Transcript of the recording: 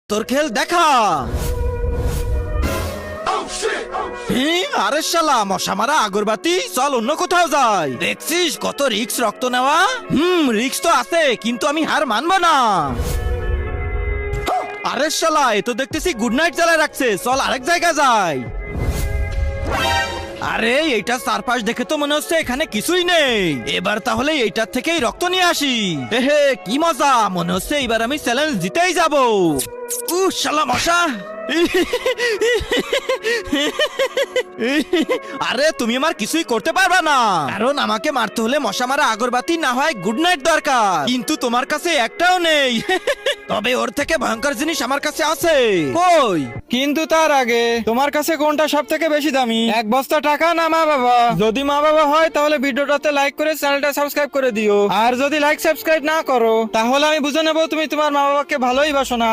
তোর খেল দেখা। আরে শালা মশা মারা আগরবাতি, চল অন্য কোথাও যাই। দেখছিস কত রিক্স রক্ত নেওয়া। রিক্স তো আছে, কিন্তু আমি হার মানবো না। আরে শালা এ তো দেখতেছি গুড নাইট জ্বালায় রাখছে, চল আরেক জায়গা যাই। আরে এইটা চারপাশ দেখে তো মনে হচ্ছে এখানে কিছুই নেই। এবার তাহলে এইটার থেকেই রক্ত নিয়ে আসি। হে কি মজা, মনে হচ্ছে এবার আমি চ্যালেঞ্জ জিতেই যাব। শালা মশা। আরে তুমি আমার কিছুই করতে পারবা না, কারণ আমাকে মারতে হলে মশা মারা আগরবাতি না হয় গুড নাইট দরকার, কিন্তু তোমার কাছে একটাও নেই। তবে ওর থেকে ভয়ঙ্কর জিনিস আমার কাছে আছে। কই? কিন্তু তার আগে তোমার কাছে কোনটা সব থেকে বেশি দামি, এক বস্তা টাকা না মা বাবা? যদি মা বাবা হয় তাহলে ভিডিওটাতে লাইক করে চ্যানেলটা সাবস্ক্রাইব করে দিও, আর যদি লাইক সাবস্ক্রাইব না করো তাহলে আমি বুঝে নেবো তুমি তোমার মা বাবাকে ভালোই বাসো না।